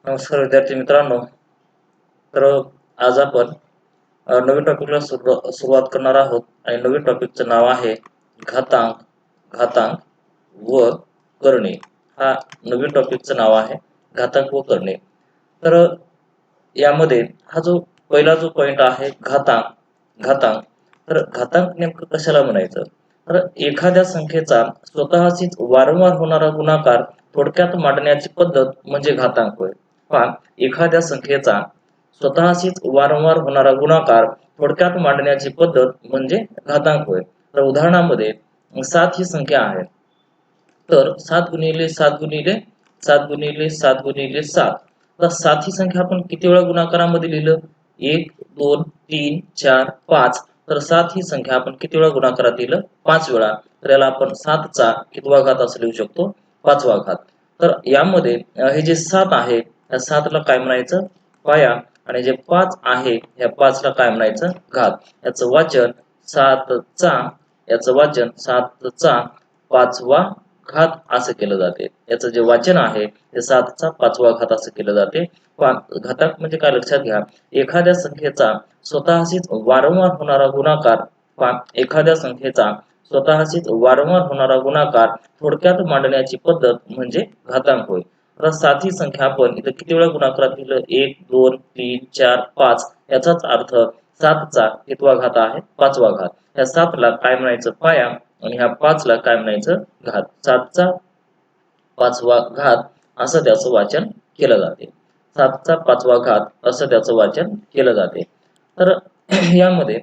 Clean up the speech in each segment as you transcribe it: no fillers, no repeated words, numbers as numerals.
नमस्कार विद्यार्थी मित्रांनो. तर आज आपण नवीन टॉपिकला सुरुवात करणार आहोत आणि नवीन टॉपिकचं नाव आहे घातांक, घातांक व करणे. हा नवीन टॉपिकचं नाव आहे घातांक व करणे. तर यामध्ये हा जो पहिला जो पॉइंट आहे घातांक, घातांक. तर घातांक नेमकं कशाला म्हणायचं? तर एखाद्या संख्येचा स्वतःशीच वारंवार होणारा गुणाकार थोडक्यात मांडण्याची पद्धत म्हणजे घातांक होय. पहा, एखाद्या संख्येचा स्वतःशीच वारंवार होणारा गुणाकार थोडक्यात मांडण्याची पद्धत म्हणजे घातांक होय. तर उदाहरणामध्ये 7 ही संख्या आहे. तर 7 गुणिले 7 गुणिले 7 गुणिले 7 गुणिले 7. तर 7 ही संख्या आपण किती वेळा गुणाकारामध्ये लिहिलं? 1 2 3 4 5. तर 7 ही संख्या आपण किती वेळा गुणाकारात लिहिलं? 5 वेळा. तर याला आपण 7 चा कितवा घात असं लिहू शकतो? 5वा घात. तर यामध्ये हे जे 7 आहे या 7 ला काय म्हणायचं? पाया. आणि जे 5 आहे या 5 ला काय म्हणायचं? घात. याचं वाचन 7 चा, याचं वाचन 7 चा 5वा घात असं केलं जाते. याचं जे वाचन आहे ते 7 चा 5वा घात असं केलं जाते. घातांक म्हणजे काय लक्षात घ्या, एखाद्या संख्येचा स्वतःशीच वारंवार होणारा गुणाकार. एखाद्या संख्येचा स्वतःशीच वारंवार होणारा गुणाकार थोडक्यात मांडण्याची पद्धत म्हणजे घातांक होय. तर 7 ही संख्या आपण इथं किती वेळा गुणाकारात लिहिलं? 1 2 3 4 5. याचाच अर्थ 7 चा कितवा घात आहे? 5वा घात. या 7 ला काय म्हणायचं? पाया. आणि ह्या 5 ला काय म्हणायचं? घात. 7 चा 5वा घात असं त्याचं वाचन केलं जाते. 7 चा 5वा घात असं त्याचं वाचन केलं जाते. तर यामध्ये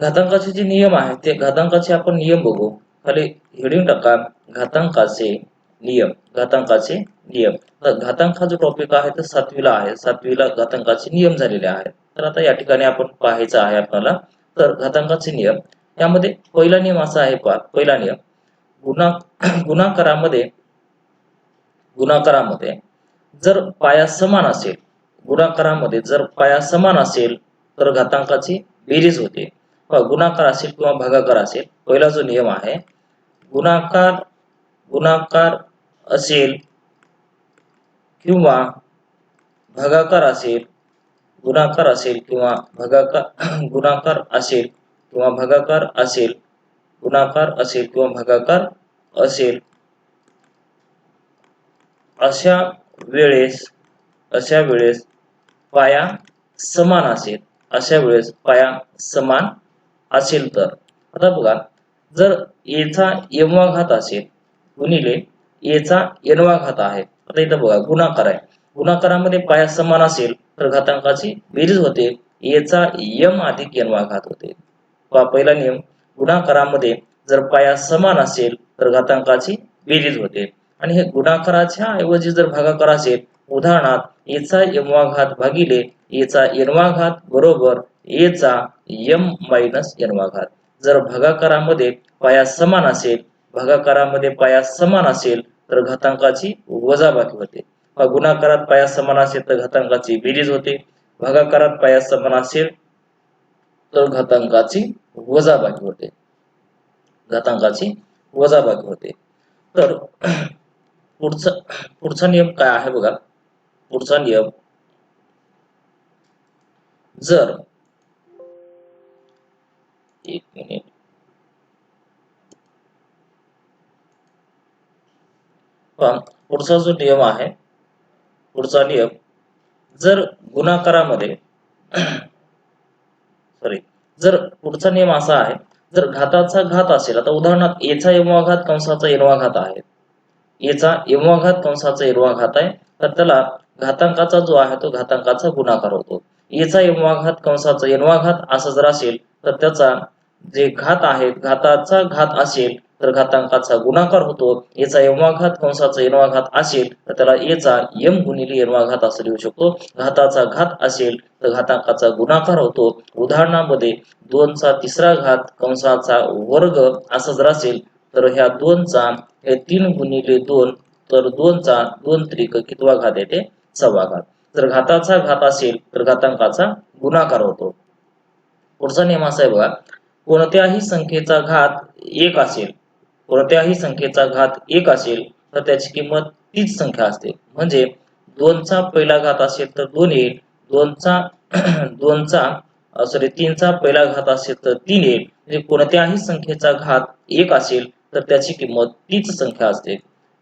घातांकाचे जे नियम आहेत ते घातांकाचे आपण नियम बघू. खाली हेडिंग टाका, घातांकाचे नियम. घातांकाचे नियम. तर घातांक हा जो टॉपिक आहे तो 7वीला आहे. 7वीला घातांकाचे नियम झालेले आहेत. तर आता या ठिकाणी आपण पाहायचं आहे आपल्याला. तर घातांकाचे नियम यामध्ये पहिला नियम असा आहे. पहा, पहिला नियम गुणाकारामध्ये गुणाकारामध्ये जर पाया समान असेल, गुणाकारामध्ये जर पाया समान असेल तर घातांकाची बेरीज होते. गुणाकार असेल किंवा भागाकार असेल, पहिला जो नियम आहे, गुणाकार गुणाकार असेल किंवा भागाकार असेल, गुणाकार असेल किंवा भागाकार गुणाकार असेल किंवा भागाकार असेल, गुणाकार असेल किंवा भागाकार असेल, अशा वेळेस पाया समान असेल, अशा वेळेस पाया समान असेल तर. आता बघा, जर a चा m वा घात असेल गुणिले a चा n वा घात आहे. आता इथं बघा गुणाकार आहे. गुणाकारामध्ये पाया समान असेल तर घातांकाची बेरीज होते. a चा m अधिक n वा घात होते. पहिला नियम, गुणाकारामध्ये जर पाया समान असेल तर घातांकाची बेरीज होते. आणि हे गुणाकाराच्या ऐवजी जर भागाकार असेल, उदाहरणार्थ a चा m वा घात भागिले a चा n वा घात बरोबर a चा m मायनस n वा घात. जर भागाकारामध्ये पाया समान असेल, भागाकारामध्ये पाया समान असेल तर घातांकाची वजाबाकी होते. गुणाकारात पाया समान असेल तर घातांकाची बेरीज होते. भागाकारात पाया समान असेल तर घातांकाची वजाबाकी होते. घातांकाची वजाबाकी होते. तर पुढचा नियम काय आहे बघा. पुढचा नियम, जर एक मिनिट, पुढचा जो नियम आहे, पुढचा नियम, जर गुणाकारामध्ये जर पुढचा नियम असा आहे, जर घाताचा घात असेल, आता उदाहरणार्थ a चा m वा घात कंसाचा n वा घात आहे, a चा m वा घात कंसाचा n वा घात आहे, तर त्याला घातांकाचा जो आहे तो घातांकाचा गुणाकार होतो. a चा m वा घात कंसाचा n वा घात असं जर असेल तर त्याचा जे घात आहे, घाताचा घात असेल तर घातांकाचा गुणाकार होतो. a चा m वा घात कंसाचा n वा घात असेल तर त्याला a चा m गुणिले n वा घात असं लिहू शकतो. घाताचा घात असेल तर घातांकाचा गुणाकार होतो. उदाहरणामध्ये 2 चा तिसरा घात कंसाचा वर्ग असं जर असेल तर ह्या 2 चा हे 3 गुणिले 2, तर 2 चा 2 त्रिक कितवा घात येते? 6वा घात. जर घाताचा घात असेल तर घातांकाचा गुणाकार होतो. पुढचा नियम असा आहे बघा, कोणत्याही संख्येचा घात 1 असेल, कोणत्याही संख्येचा घात 1 असेल तर त्याची किंमत तीच संख्या असते. म्हणजे 2चा पहिला घात असेल तर 2 येईल, 2चा 3चा पहिला घात असेल तर 3 येईल. म्हणजे कोणत्याही संख्येचा घात 1 असेल तर त्याची किंमत तीच संख्या असते.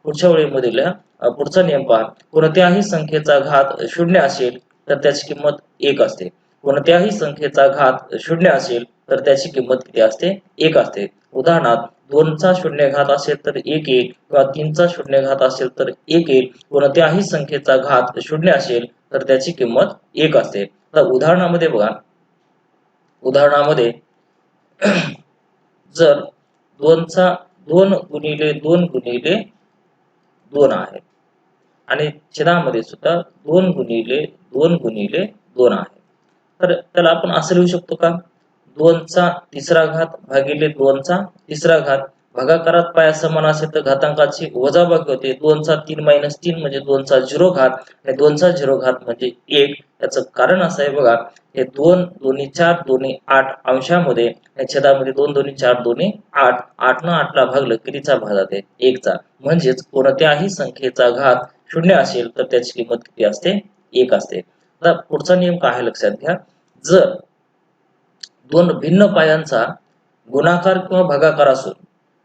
पुढच्या ओळीमधील पुढचा नियम पहा. कोणत्याही संख्येचा घात 0 असेल तर त्याची किंमत 1 असते. कोणत्याही संख्येचा घात 0 असेल तर त्याची किंमत किती असते? 1 असते. उदाहरणार्थ 2चा शून्य घात असेल तर 1 येईल किंवा 3चा शून्य घात असेल तर 1 येईल. कोणत्याही संख्येचा घात 0 असेल तर त्याची किंमत 1 असते. आता उदाहरणामध्ये बघा, उदाहरणामध्ये जर 2 गुणिले 2 गुणिले 2 आहे आणि छेदामध्ये सुद्धा 2 गुणिले 2 गुणिले 2 आहे, तर त्याला आपण असं लिहू शकतो का? 2चा तिसरा घात भागिले 2चा तिसरा घात. भागाकारात पाया समान असेल तर घातांकाची वजाबाकी होते. 2चा 3 - 3 म्हणजे 2चा 0 घात आणि 2चा 0 घात म्हणजे 1. याचं कारण असं आहे बघा, हे 2 दोन्ही 4 दोन्ही 8 अंशामध्ये या छेदामध्ये 2 दोन्ही 4 दोन्ही 8, 8 न 8ला भागलं कितीचा भाग जाते? 1चा. म्हणजेच कोणत्याही संख्येचा घात 0 असेल तर त्याची किंमत किती असते? 1 असते. आता पुढचा नियम काय आहे लक्षात घ्या. जर दोन भिन्न पायांचा गुणाकार किंवा भागाकार असून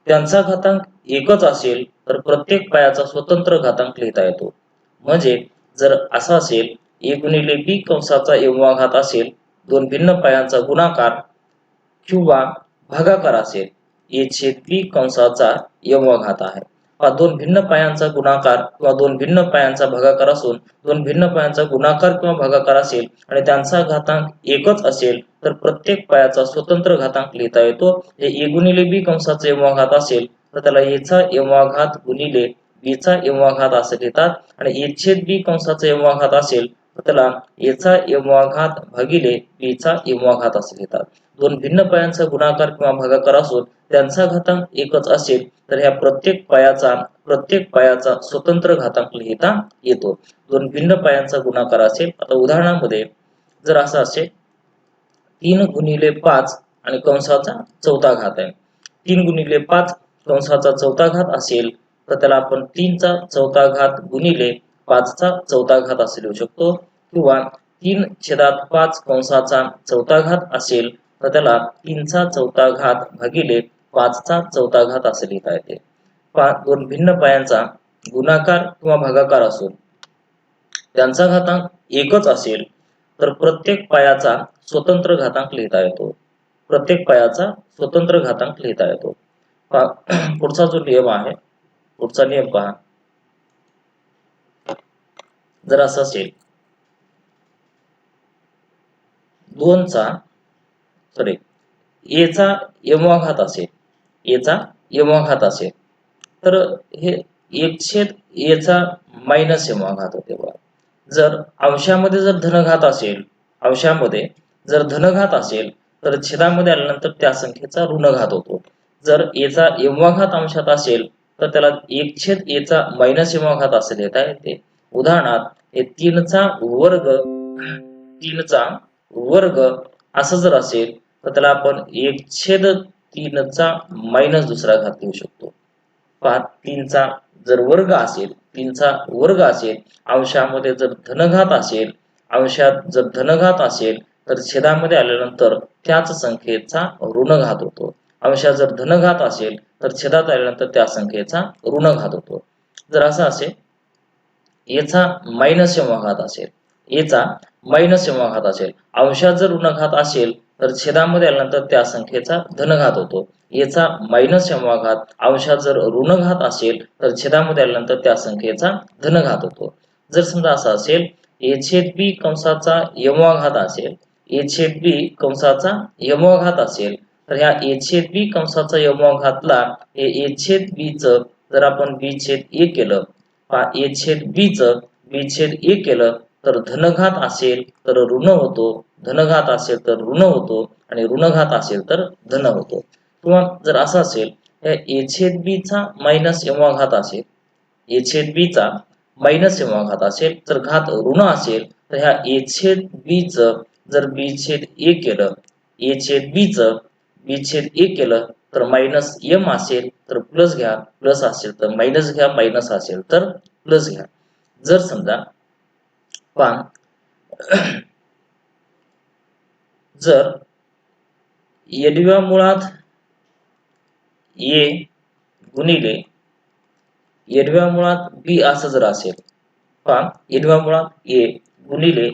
त्यांचा घातांक एकच असेल तर प्रत्येक पायाचा स्वतंत्र घातांक लिहिता येतो. म्हणजे जर असा असेल a गुणिले b कंसाचा एवढा घात असेल, दोन भिन्न पायांचा गुणाकार किंवा भागाकार असेल a छेद b कंसाचा एवढा घात आहे. दोन भिन्न पायांचा गुणाकार किंवा दोन भिन्न पायांचा भागाकार असून दोन भिन्न पायांचा गुणाकार किंवा भागाकार असेल आणि त्यांचा घातांक एकच असेल तर प्रत्येक पायाचा स्वतंत्र घातांक लिहिता येतो. हे a गुणिले b कंसाचा एवढा घात असेल तर त्याला a चा एवढा घात गुणिले b चा एवढा घात असे लिहितात आणि a छेद b कंसाचा एवढा घात असेल तर त्याला a चा एवढा घात भागिले b चा एवढा घात असे लिहितात. दोन भिन्न पायांचा गुणाकार किंवा भागाकार असून त्यांचा घातांक एकच असेल तर ह्या प्रत्येक पायाचा स्वतंत्र घातांक लिहिता येतो. दोन भिन्न पायांचा गुणाकार असेल, आता उदाहरणामध्ये जर असं असेल 3 गुणिले 5 आणि कंसाचा चौथा घात आहे. 3 गुणिले 5 कंसाचा चौथा घात असेल तर त्याला आपण 3 चा चौथा घात गुणिले 5 चा चौथा घात असे लिहू शकतो. किंवा 3/5 कंसाचा चौथा घात असेल तर त्याला 3 चा चौथा घात भागिले 5 चा चौथा घात असे लिहिता येते. दोन भिन्न पायांचा गुणाकार किंवा भागाकार असून त्यांचा घातांक एकच असेल तर प्रत्येक पायाचा स्वतंत्र घातांक लिहिता येतो. प्रत्येक पायाचा स्वतंत्र घातांक लिहिता येतो. पुढचा जो नियम आहे, पुढचा नियम पहा. जर असं असेल 2चा a चा एवढा घात असेल, a चा एवढा घात असेल तर हे 1 a चा मायनस एवढा घात होते बघा. जर अंशामध्ये जर धनघात असेल, अंशामध्ये जर धनघात असेल तर छेदामध्ये आल्यानंतर त्या संख्येचा ऋणघात होतो. जर a चा एवढा घात अंशात असेल तर त्याला 1/a चा मायनस एवढा घात असे लिहिता येते. उदाहरणार्थ हे 3चा वर्ग असं जर असेल तर त्याला आपण 1/3 चा मायनस दुसरा घात लिहू शकतो. पहा, 3चा जर वर्ग असेल, 3चा वर्ग असेल, अंशामध्ये जर धनघात असेल, अंशात जर धनघात असेल तर छेदामध्ये आल्यानंतर त्याच संख्येचा ऋणघात होतो. अंशात जर धनघात असेल तर छेदात आल्यानंतर त्या संख्येचा ऋणघात होतो. जर असं असेल a चा मायनस एवढा घात असेल, a चा मायनस एवढा घात असेल, अंशात जर ऋणघात असेल तर छेदामध्ये आल्यानंतर त्या संख्येचा धनघात होतो. a चा मायनस एवढा घात अंशात जर ऋणघात असेल तर छेदामध्ये आल्यानंतर त्या संख्येचा धनघात होतो. जर समजा असं असेल a छेद b कंसाचा एवढा घात असेल, a छेद b कंसाचा एवढा घात असेल तर ह्या a छेद b कंसाचा एवढा घातला हे a छेद b च जर आपण b छेद a केलं, a छेद b च b छेद a केलं तर धनघात असेल तर ऋण होतो, धनघात असेल तर ऋण होतो आणि ऋणघात असेल तर धन होतो. किंवा जर असं असेल a छेद b चा मायनस एवढा घात असेल, a छेद b चा मायनस एवढा घात असेल तर घात ऋण असेल तर ह्या a छेद b च जर b छेद a केलं, a छेद b च b छेद a केलं तर मायनस m असेल तर प्लस घ्या, प्लस असेल तर मायनस घ्या, मायनस असेल तर प्लस घ्या. जर समजा पहा जर एडव्या मुळात ए गुणिले एडव्या मुळात बी असं जर असेल, पहा एडव्या मुळात ए गुणिले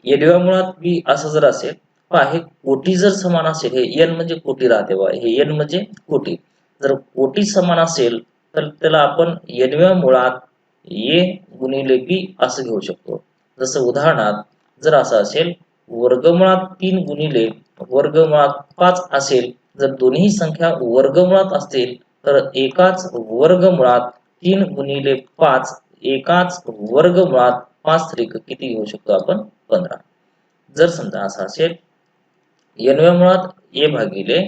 एडव्या मुळात बी असं जर असेल, पहा हे कोटी जर समान असेल, हे एन म्हणजे कोटी राहते बघा, हे एन म्हणजे कोटी, जर कोटी समान असेल तर त्याला आपण एडव्या मुळात ए गुणिले बी असं घेऊ शकतो. जसं उदाहरणार्थ जर असं असेल वर्गमुळात 3 गुणिले वर्गमुळात 5 असेल, जर दोन्ही संख्या वर्गमुळात असतील तर एकाच वर्गमुळात 3 गुणिले 5 एकाच वर्गमुळात 5 त्रिक किती घेऊ शकतो आपण 15. जर समजा असं असेल एनव्या मुळात ए भागिले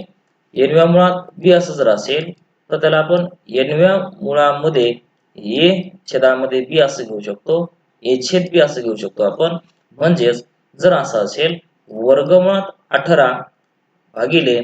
एनव्या मुळात बी असं जर असेल तर त्याला आपण एनव्या मुळामध्ये ए छेदामध्ये बी असं घेऊ शकतो, ए छेद बी असं घेऊ शकतो आपण. म्हणजेच जर असं असेल वर्गमुळात 18 भागिले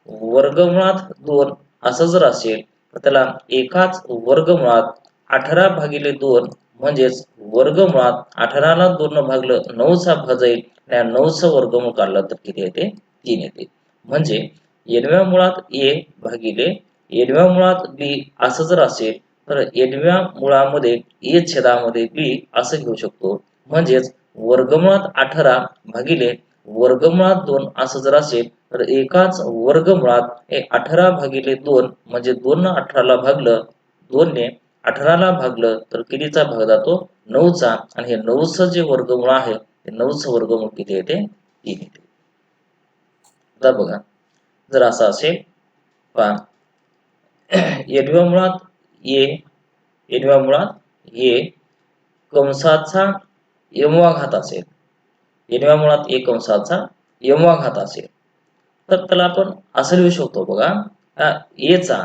वर्गमुळात 2 असं जर असेल तर त्याला एकाच वर्गमुळात 18 भागिले 2 म्हणजेच वर्गमुळात 18 ला 2 न भागलं 9 चा भाग जाईल आणि 9 चा वर्गमूळ काढला तर किती येते 3 येते. म्हणजे एनव्या मुळात ए भागिले एनव्या मुळात बी असं जर असेल तर एनव्या मुळामध्ये ए छेदामध्ये बी असं घेऊ शकतो. म्हणजेच वर्गमुळात 18 भागिले वर्गमुळात 2 असं जर असेल तर एकाच वर्गमुळात 18 भागिले 2 म्हणजे 2 न 18 ला भागलं 2 ने 18 ला भागलं तर कितीचा भाग जातो 9 चा, आणि हे 9 चं जे वर्गमूळ आहे ते 9 चं वर्गमूळ किती येते 3 येते. आता बघा जर असं असेल पहा एडव्या मुळात ए एडव्या मुळात ए कंसाचा एमवा घात असेल, एडव्या मुळात ए कंसाचा एमवा घात असेल तर त्याला आपण असं लिहू शकतो बघा, ए चा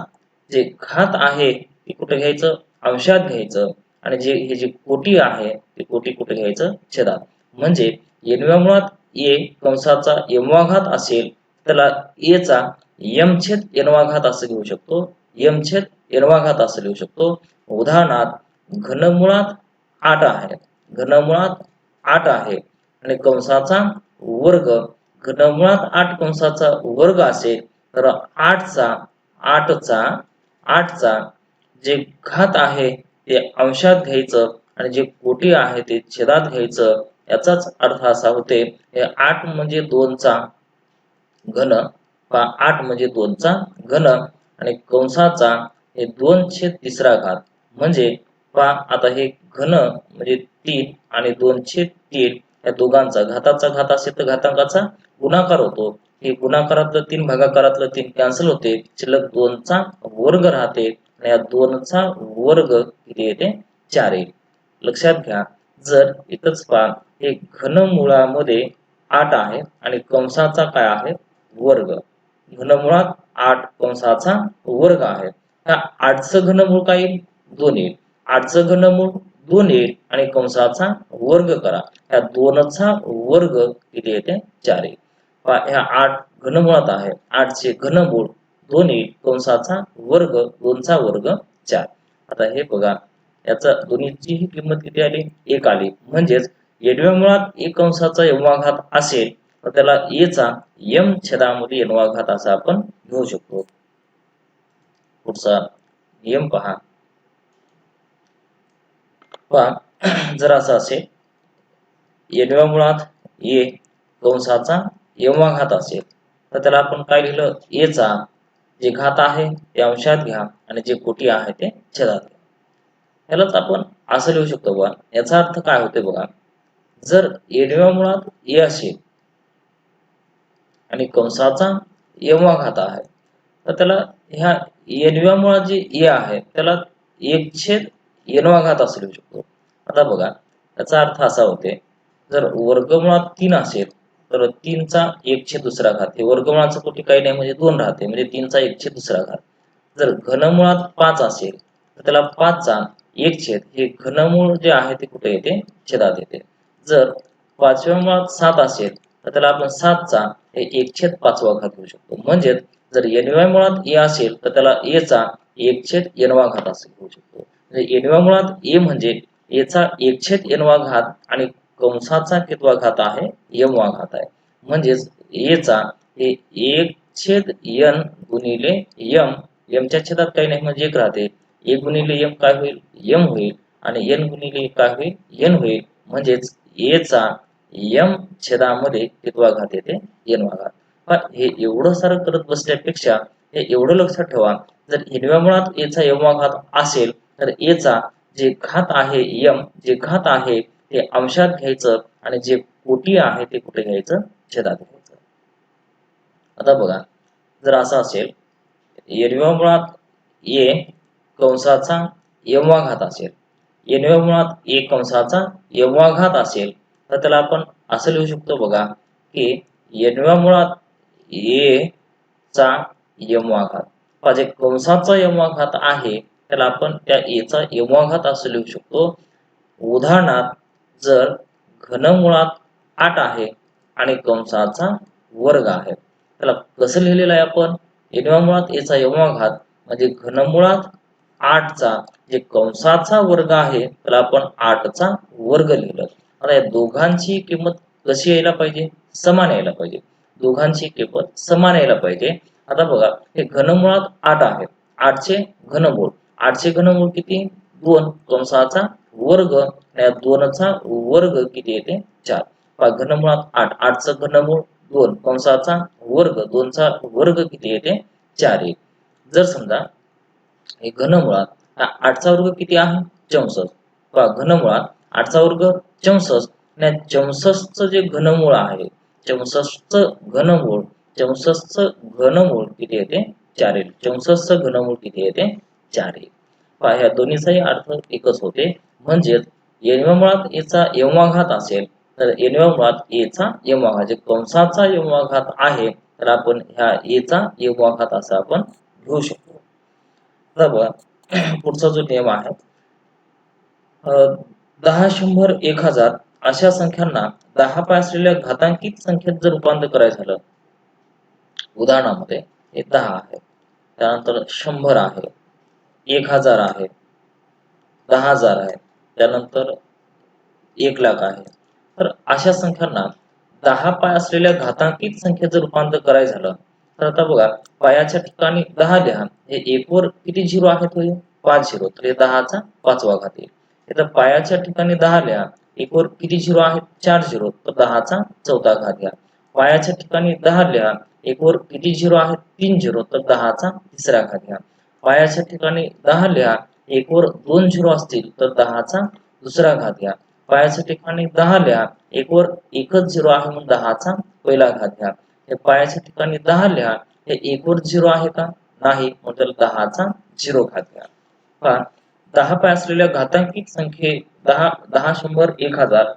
जे घात आहे ते कुठे घ्यायचं अंशात घ्यायचं, आणि जे हे जे कोटी आहे ते कोटी कुठे घ्यायचं छेदात. म्हणजे एनव्या मुळात ए कंसाचा एमवा घात असेल त्याला ए चा एम छेद एनवा घात असं घेऊ शकतो, एम छेद एनवा घात असं लिहू शकतो. उदाहरणार्थ घनमुळात 8 आहे, घनमुळात 8 आहे आणि कंसाचा वर्ग घनमुळात 8 कंसाचा वर्ग असेल तर 8 चा जे घात आहे ते अंशात घ्यायचं आणि जे कोटी आहे ते छेदात घ्यायचं. याचाच अर्थ असा होते हे 8 म्हणजे 2 चा घन, 8 म्हणजे 2 चा घन आणि कंसाचा हे 2 छेद तिसरा घात. म्हणजे पहा आता हे घन म्हणजे 3 आणि 2 छेद 3 या दोघांचा घाताचा घात असेल तर घातांकाचा गुणाकार होतो. हे गुणाकारातलं 3 भागाकारातलं 3 कॅन्सल होते, शिल्लक 2 चा वर्ग राहते आणि या 2 चा वर्ग किती येते 4 येईल. लक्षात घ्या जर इथंच पहा हे घनमुळामध्ये 8 आहे आणि कंसाचा काय आहे वर्ग, घनमुळात 8 कंसाचा वर्ग आहे. ह्या 8 चं घनमूळ काय येईल 2 येईल, 8 चं घनमूळ 2 येईल आणि कंसाचा वर्ग करा, ह्या 2 चा वर्ग किती येते 4 येईल. ह्या 8 घनमुळात आहे, 8 चे घनमूळ 2 येईल, कंसाचा वर्ग 2 चा वर्ग 4. आता हे बघा याचा दोन्हीची ही किंमत किती आली 1 आली. म्हणजेच एडव्या मुळात एक कंसाचा एमवा घात असेल तर त्याला ए चा एम छेदामध्ये एनवा घात असा आपण घेऊ शकतो. पुढचा नियम पहा, जर असं असेल एनव्या मुळात ए कंसाचा एमवा घात असेल तर त्याला आपण काय लिहिलं ए चा जे घात आहे ते अंशात घ्या आणि जे कोटी आहे ते छेदात घ्या. यालाच आपण असं लिहू शकतो बघा. याचा अर्थ काय होते बघा, जर एनव्या मुळात ए असेल आणि कंसाचा एमवा घात आहे तर त्याला ह्या एनव्या मुळात जे ए आहे त्याला 1 छेद एनवा घात असं लिहू शकतो. आता बघा याचा अर्थ असा होते जर वर्गमुळात 3 असेल तर 3 चा 1 छेद दुसरा घात, हे वर्गमुळाचं कोटी काही नाही म्हणजे 2 राहते, म्हणजे 3 चा 1 छेद दुसरा घात. जर घनमुळात 5 असेल तर त्याला 5 चा 1 छेद हे घनमूळ जे आहे ते कुठे येते छेदात येते. जर 5व्या मुळात 7 असेल तर त्याला आपण 7 चा हे 1 छेद 5वा घात घेऊ शकतो. म्हणजे जर एनव्या मुळात ए असेल तर त्याला ए चा 1 छेद एनवा घात असं घेऊ शकतो. म्हणजे एनव्या मुळात ए म्हणजे ए चा 1 छेद एनवा घात आणि कंसाचा कितवा घात आहे, m वा घात आहे. म्हणजेच a चा हे 1/n गुणिले m, m च्या छेदात काही नाही म्हणजे 1 राहते. 1 गुणिले m काय होईल, m होईल आणि n गुणिले काय होईल, n होईल. म्हणजेच a चा m छेदामध्ये कितवा घात येते, n वा घात. पण हे एवढं सारं करत बसल्यापेक्षा हे एवढं लक्षात ठेवा, जर n व्या मुळात a चा m वा घात असेल तर a चा जे घात आहे m, जे घात आहे ते अंशात घ्यायचं आणि जे कोटी आहे ते कुठे घ्यायचं, छेदात घ्यायचं. आता बघा, जर असं असेल n व्या मुळात a कंसाचा m वा घात असेल, n व्या मुळात a कंसाचा m वा घात असेल तर त्याला आपण असं लिहू शकतो बघा की n व्या मुळात a चा m वा घात. जे कंसाचा m वा घात आहे त्याला आपण त्या a चा m वा घात असं लिहू शकतो. उदाहरणार्थ जर घनमुळात 8 आहे आणि कंसाचा वर्ग आहे, त्याला कसं लिहिलेलं आहे आपण, n व्या मुळात a चा m वा घात म्हणजे घनमुळात 8 चा जे कंसाचा वर्ग आहे त्याला आपण 8 चा वर्ग लिहिलं. आता या दोघांची किंमत कशी यायला पाहिजे, समान यायला पाहिजे. दोघांची किंमत समान यायला पाहिजे. आता बघा, हे घनमुळात 8 आहे, 8 चे घनमूळ, 8 चे घनमूळ किती, 2 कंसाचा वर्ग, या 2 चा वर्ग किती येते, 4. घनमुळात 8, 8 चं घनमूळ 2 कंसाचा वर्ग, 2 चा वर्ग किती येते, 4 येईल. जर समजा हे घनमुळात 8 चा वर्ग किती आहे, 64. घनमुळात 8 चा वर्ग 64 आणि 64 चं जे घनमूळ आहे, 64 चं घनमूळ, 64 चं घनमूळ किती येते, 4 येईल. 64 चं घनमूळ किती येते, 4 येईल. ह्या दोन्हीचाही अर्थ एकच होते. म्हणजेच n व्या मुळात a चा m वा घात असेल तर n व्या मुळात a चा m वा घात, जे कंसाचा m वा घात आहे तर आपण ह्या a चा m वा घात असा आपण घेऊ शकतो. आता बघा, पुढचा जो नियम आहे, 10, 100, 1000 अशा संख्यांना 10 पाय असलेल्या घातांकित संख्येत जर रूपांतर करायचं झालं, उदाहरणामध्ये हे 10 आहे, त्यानंतर 100 आहे, 1000 आहे, 10,000 आहे, त्यानंतर 1,00,000 आहे, तर अशा संख्यांना 10 पाय असलेल्या घातांकित संख्येत जर रूपांतर करायचं झालं तर आता बघा, पायाच्या ठिकाणी 10 लिहा, हे 1 वर किती झिरो आहेत, 5 झिरो, तर हे 10 चा 5वा घात येईल. इथं पायाच्या ठिकाणी 10 लिहा, 1 वर किती झिरो आहेत, 4 झिरो, तर 10 चा 4था घात घ्या. पायाच्या ठिकाणी 10 लिहा, 1 वर किती झिरो आहेत, 3 झिरो, तर 10 चा 3रा घात घ्या. पायाच्या ठिकाणी 10 लिहा, 1 वर 2 झिरो असतील तर 10 चा 2रा घात घ्या. पायाच्या ठिकाणी 10 लिहा, 1 वर एकच झिरो आहे म्हणून 10 चा पहिला घात घ्या. हे पायाच्या ठिकाणी 10 लिहा, हे 1 वर झिरो आहे का, नाही, मग त्याला 10 चा 0 घात घ्या. पहा, 10 पाय असलेल्या घातांकित संख्ये 10, 10, 100, 1000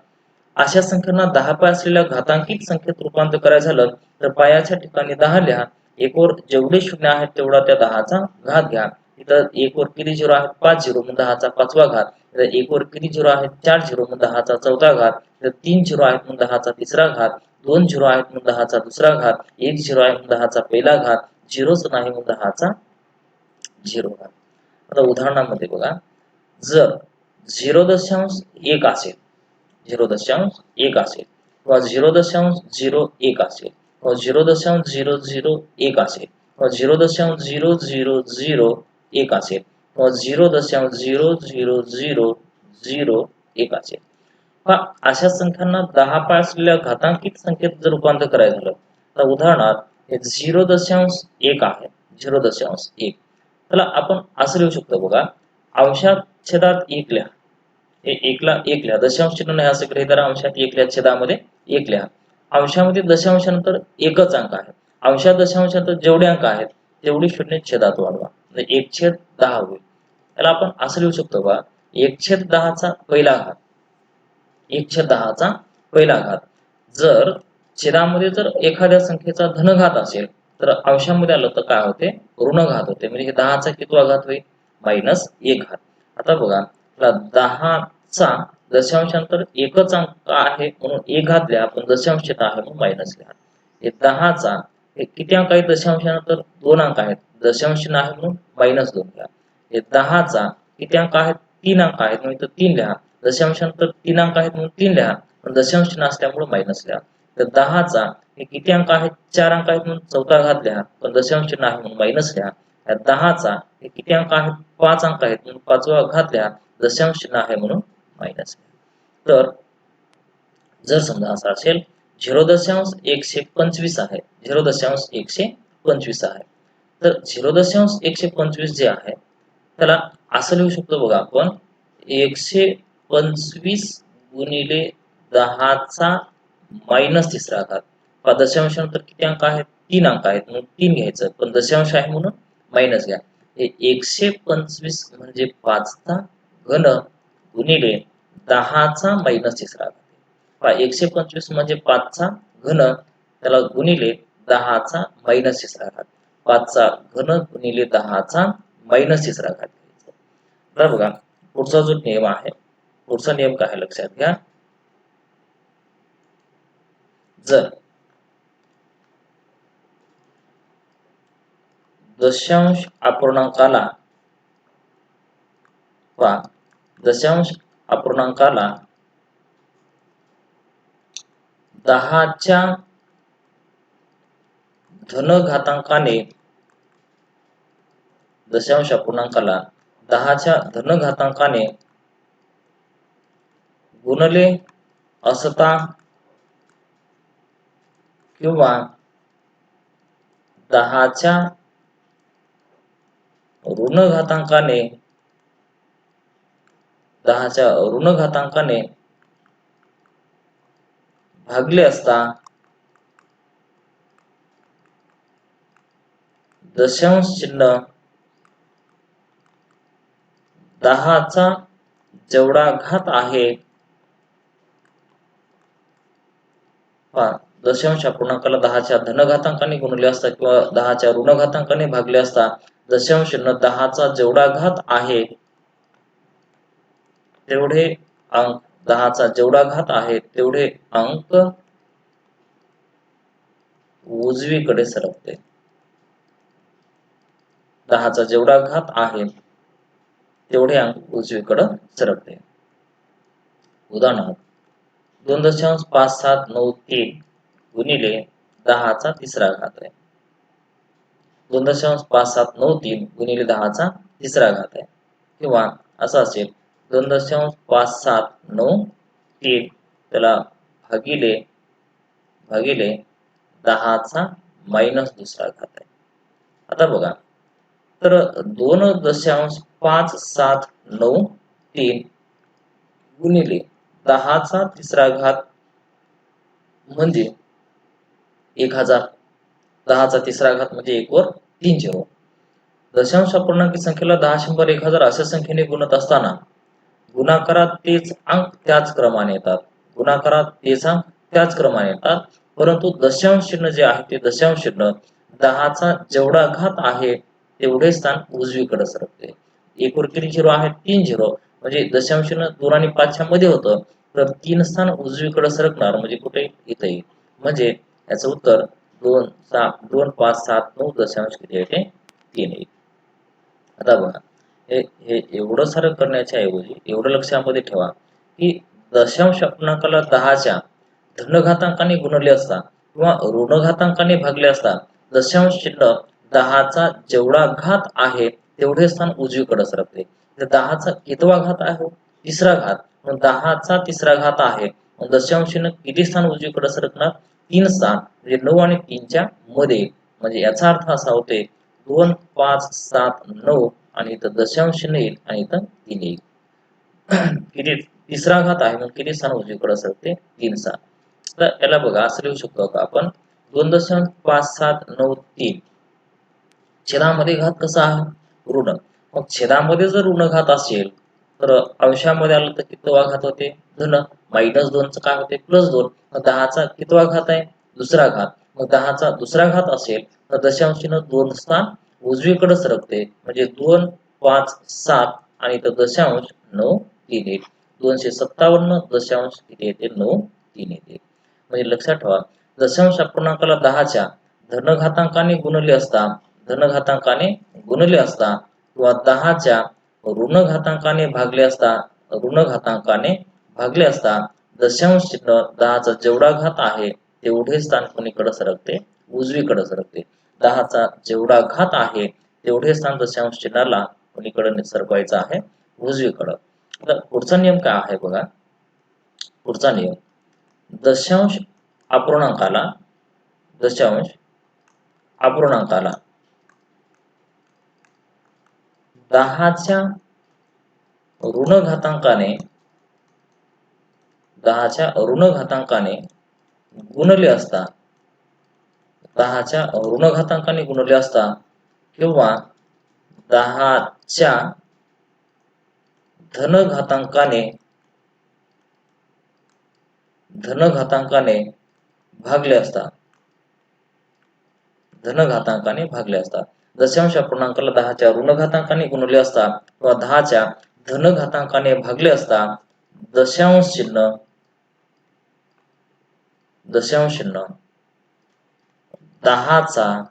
अशा संख्यांना 10 पाय असलेल्या घातांकित संख्येत रूपांतर करायचं झालं तर पायाच्या ठिकाणी 10 लिहा, 1 वर जेवढे शून्य आहेत तेवढा त्या 10 चा घात घ्या. इथं 1 वर किती झिरो आहेत, 5 झिरो, मग 10 चा 5वा घात. इथं 1 वर किती झिरो आहेत, 4 झिरो, मग 10 चा 4था घात. इथं 3 झिरो आहेत म्हणून 10 चा 3रा घात, 2 झिरो आहेत म्हणून 10 चा 2रा घात, 1 झिरो आहे म्हणून 10 चा पहिला घात, झिरोच नाही म्हणून 10 चा 0 घात. आता उदाहरणामध्ये बघा, जर 0.1 असेल, 0.1 असेल किंवा 0.01 असेल किंवा 0.001 असेल किंवा 0.0001 असेल किंवा 0.00001 असेल, अशा संख्यांना 10 पाय असलेल्या घातांकित संख्येत जर रूपांतर करायचं झालं तर उदाहरणार्थ हे 0.1 आहे, 0.1, त्याला आपण असं लिहू शकतो बघा, अंशात छेदात 1 लिहा, हे 1 ला 1 लिहा, दशांश चिन्ह नाही असं गृहीत धरा, अंशात 1 लिहा, छेदामध्ये 1 लिहा. अंशामध्ये दशांशानंतर एकच अंक आहे, अंशात दशांशानंतर जेवढे अंक आहेत तेवढी शून्य छेदात वाढवा, म्हणजे 1/10 होईल. त्याला आपण असं लिहू शकतो बघा, 1/10 चा पहिला घात, 1/10 चा पहिला घात. जर छेदामध्ये जर एखाद्या संख्येचा धनघात असेल तर अंशामध्ये आलं तर काय होते, ऋणघात होते, म्हणजे 10 चा कितवा घात होईल, -1 घात. आता बघा, 10 चा दशांशानंतर एकच अंक आहे म्हणून 1 घात लिहा, पण दशांश चिन्ह आहे म्हणून मायनस लिहा. हे 10 चा हे किती अंक आहेत, दशांशानंतर 2 अंक आहेत, दशांश चिन्ह आहे म्हणून -2 लिहा. हे 10 चा किती अंक आहेत, 3 अंक आहेत म्हणून इथं 3 लिहा, दशांशानंतर 3 अंक आहेत म्हणून 3 लिहा, पण दशांश चिन्ह असल्यामुळे मायनस लिहा. तर 10चा हे किती अंक आहेत? 4 अंक आहेत म्हणून चौथा घात लिहा, पण दशांश चिन्ह आहे म्हणून मायनस लिहा. 10चा हे किती अंक आहेत? 5 अंक आहेत म्हणून पाचवा घात लिहा, दशांश चिन्ह आहे म्हणून मायनस लिहा. तर जर समजा असा असेल 0.125 आहे, 0.125 आहे, तर 0.125 जे आहे त्याला असं लिहू शकतो बघा आपण, 125 गुणिले 10चा मायनस तिसरा घात. दशांश नंतर किती अंक आहेत? 3 अंक आहेत म्हणून 3 घ्यायचं, पण दशांश आहे म्हणून मायनस घ्या. हे 125 म्हणजे 5चा घन गुणिले 10चा मायनस तिसरा घात. 125 म्हणजे 5चा घन, त्याला गुणिले 10चा मायनस तिसरा घात. 5चा घन गुणिले 10चा मायनस तिसरा घात घ्यायचा. तर बघा पुढचा जो नियम आहे, पुढचा नियम काय आहे लक्षात घ्या. जर दशांश अपूर्णांकाला दशांश अपूर्णांकाला 10च्या धनघातांकाने, दशांश अपूर्णांकाला 10च्या धनघातांकाने गुणले असता किंवा 10च्या ऋणघातांकाने 10च्या ऋणघातांकाने भागले असता दशांश चिन्ह 10चा जेवढा घात आहे, दशांश अपूर्णांकाला 10च्या धनघातांकाने गुणले असता किंवा 10च्या ऋणघातांकाने भागले असता दशांश चिन्ह 10चा जेवढा घात आहे तेवढे अंक, 10चा जेवढा घात आहे तेवढे अंक उजवीकडे सरकते. 10चा जेवढा घात आहे तेवढे अंक उजवीकडे सरकते. उदाहरणार्थ 2.5793 गुणिले 10चा तिसरा घात आहे. 2.5793 गुणिले 10चा तिसरा घात आहे. किंवा असं असेल 2.5793 त्याला भागिले 10चा मायनस दुसरा घात आहे. आता बघा, तर 2.573 गुणिले 10चा तिसरा घात म्हणजे 1000. 10चा तिसरा घात म्हणजे 1 वर 3 0. दशांश अपूर्णांकी संख्येला 10, 100, 1000 अशा संख्येने गुणत असताना गुणाकारात तेच अंक त्याच क्रमाने येतात. गुणाकारात तेच अंक त्याच क्रमाने येतात, परंतु दशांश चिन्ह जे आहे ते दशांश चिन्ह 10चा जेवढा घात आहे तेवढे स्थान उजवीकडे सरकते. 1 वर किती 0 आहे? 3 0. म्हणजे दशांश चिन्ह 2 आणि 5च्या मध्ये होतं, तर 3 स्थान उजवीकडे सरकणार म्हणजे कुठे? इथे येईल. म्हणजे याचं उत्तर 2.579 दशांश किती येते? 3 येईल. आता बघा, हे एवढं सारं करण्याच्या ऐवजी एवढं लक्षामध्ये ठेवा की दशांश अपूर्णांकाला 10च्या धनघातांकाने गुणले असता किंवा ऋणघातांकाने भागले असता दशांश चिन्ह 10चा जेवढा घात आहे तेवढे स्थान उजवीकडे सरकते. तर 10चा कितवा घात आहे? तिसरा घात. मग 10चा तिसरा घात आहे, मग दशांश चिन्ह किती स्थान उजवीकडे सरकणार? 3 स्थान, म्हणजे 9 आणि 3च्या मध्ये. म्हणजे याचा अर्थ असा होते 2.579 आणि इथं दशांश चिन्ह येईल आणि इथं 3 येईल. किती? तिसरा घात आहे, मग किती स्थान उजवीकडे सरकते? 3 स्थान. तर याला बघा असं लिहू शकतो का आपण, 2.5793 छेदामध्ये घात कसा आहे? ऋण. मग छेदामध्ये जर ऋण घात असेल तर अंशामध्ये आलं तर कितवा घात होते? धन. -2चं काय होते? +2. मग 10चा कितवा घात आहे? दुसरा घात. मग 10चा दुसरा घात असेल तर दशांश चिन्ह 2 स्थान उजवीकडे सरकते, म्हणजे 257 आणि इथं दशांश 93 येईल. 257 दशांश किती येते? 93 येते. म्हणजे लक्षात ठेवा, दशांश अपूर्णांकाला 10च्या धनघातांकाने गुणले असता किंवा 10च्या ऋणघातांकाने भागले असता दशांश चिन्ह 10चा जेवढा घात आहे तेवढे स्थान कोणीकडे सरकते, उजवीकडे सरकते. 10चा जेवढा घात आहे तेवढे स्थान दशांश चिन्हाला कोणीकडे सरकवायचं आहे, उजवीकडं. आता पुढचा नियम काय आहे बघा. पुढचा नियम, दशांश अपूर्णांकाला दशांश अपूर्णांकाला 10च्या ऋण घातांकाने 10च्या ऋण घातांकाने गुणले असता 10च्या ऋण घातांकाने गुणले असता किंवा 10च्या धन घातांकाने भागले असता दशांश अपूर्णांकाला 10च्या ऋण घातांकाने गुणले असता किंवा 10च्या धन घातांकाने भागले असता दशांश चिन्ह 10चा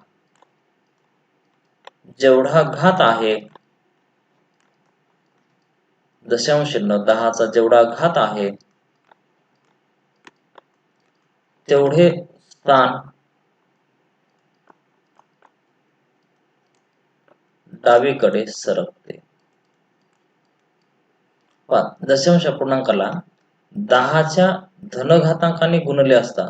जेवढा घात आहे दशांश चिन्ह 10चा जेवढा घात आहे तेवढे स्थान डावीकडे सरकते. दशांश अपूर्णांकाला 10च्या धन घातांकाने गुणले असता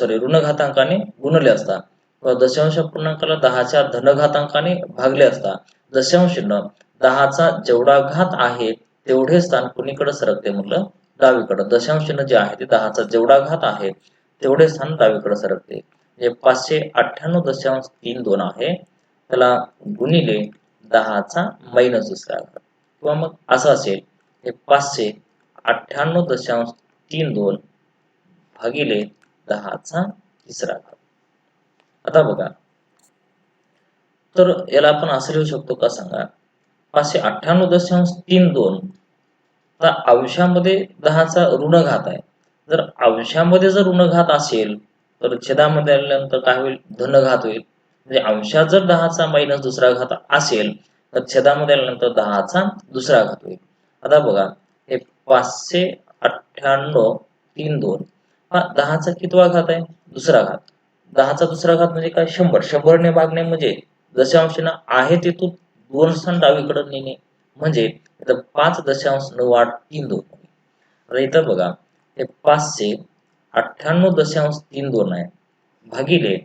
ऋण घातांकाने गुणले असता व दशांश अपूर्णांकाला 10च्या धन घातांकाने भागले असता दशांश चिन्ह 10चा जेवढा घात आहे तेवढे स्थान कुणीकडे सरकते म्हटलं, डावीकडे. दशांश चिन्ह जे आहे ते 10चा जेवढा घात आहे तेवढे स्थान डावीकडे सरकते. म्हणजे 598.32 आहे, त्याला गुणिले 10चा मायनस दुसरा घात, किंवा मग असं असेल हे 598.32 भागिले 10चा तिसरा घात. आता बघा, तर याला आपण असं लिहू शकतो का सांगा. 598.32 आता अंशामध्ये 10चा ऋण घात आहे. जर अंशामध्ये जर ऋण घात असेल तर छेदामध्ये आल्यानंतर काय होईल, धन घात होईल. म्हणजे अंशात जर 10चा मायनस दुसरा घात असेल तर छेदामध्ये आल्यानंतर 10चा दुसरा घात होईल. आता बघा, हे 598.32 हा 10चा कितवा घात आहे, दुसरा घात. 10चा दुसरा घात म्हणजे काय, 100. 100ने भागणे म्हणजे दशांशांना आहे तिथून 2 स्थान डावीकडे नेणे, म्हणजे इथं 5.9832. आता इथं बघा, हे 598.32 आहे भागिले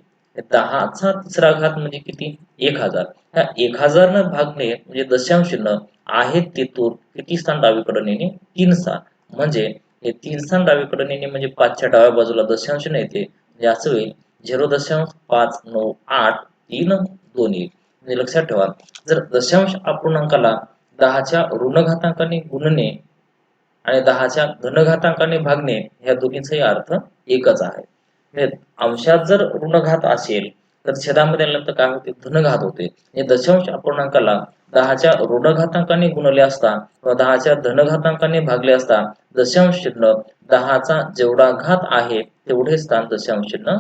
10चा तिसरा घात म्हणजे किती, 1000. ह्या 1000 न भागणे म्हणजे दशांश चिन्ह आहे तिथून किती स्थान डावीकडे नेणे, 3 स्थान. म्हणजे हे 3 स्थान डावीकडे नेणे म्हणजे 5च्या डाव्या बाजूला दशांश येते, म्हणजे असं होईल 0.598332 येईल. म्हणजे लक्षात ठेवा, जर दशांश अपूर्णांकाला 10च्या ऋण घातांकाने गुणणे आणि 10च्या धन घातांकाने भागणे ह्या दोन्हीचाही अर्थ एकच आहे. म्हणजे अंशात जर ऋण घात असेल तर छेदामध्ये आल्यानंतर काय होते, धन घात होते. दशांश अपूर्णांकाला 10च्या ऋण घातांकाने गुणले असता व 10च्या धन घातांकाने भागले असता दशांश चिन्ह 10चा जेवढा घात आहे तेवढे स्थान दशांश चिन्ह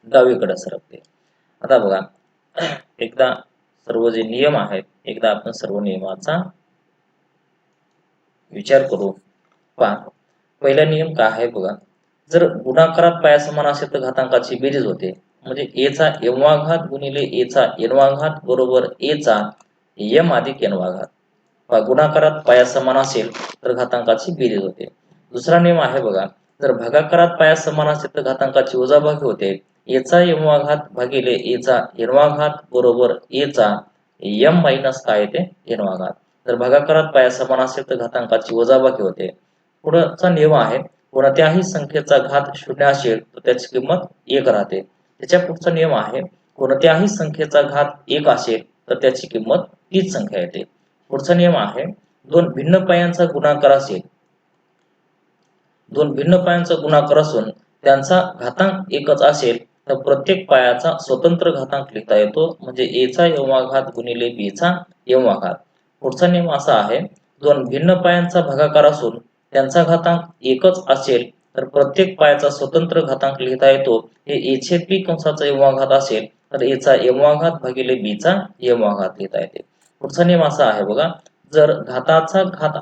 डावीकडे सरकते. आता बघा, एकदा सर्व जे नियम आहेत एकदा आपण सर्व नियमाचा विचार करू. पहा, पहिला नियम काय आहे बघा. जर गुणाकारात पाया समान असेल तर घातांकाची बेरीज होते. म्हणजे a चा m वा घात गुणिले a चा n वा घात बरोबर a चा m अधिक n वा घात. गुणाकारात पाया समान असेल तर घातांकाची बेरीज होते. दुसरा नियम आहे बघा, जर भागाकारात पाया समान असेल तर घातांकाची वजाबाकी होते. a चा m वा घात भागिले a चा n वा घात बरोबर a चा m मायनस काय येते, n वा घात. जर भागाकारात पाया समान असेल तर घातांकाची वजाबाकी होते. पुढचा नियम आहे, कोणत्याही संख्येचा घात 0 असेल तर त्याची किंमत 1 राहते. त्याच्या पुढचा नियम आहे, कोणत्याही संख्येचा घात 1 असेल तर त्याची किंमत तीच संख्या येते. पुढचा नियम आहे, दोन भिन्न पायांचा गुणाकार असेल, दोन भिन्न पायांचा गुणाकार असून त्यांचा घातांक एकच असेल तर प्रत्येक पायाचा स्वतंत्र घातांक लिहिता येतो. म्हणजे a चा m वा घात गुणिले b चा m वा घात. पुढचा नियम असा आहे, दोन भिन्न पायांचा भागाकार असून त्यांचा घातांक एकच असेल तर प्रत्येक पायाचा स्वतंत्र घातांक लिहिता येतो. हे a छेद b कंसाचा m वा घात असेल तर a चा m वा घात भागिले b चा m वा घात लिहिता येते. पुढचा नियम असा आहे बघा, जर घाताचा घात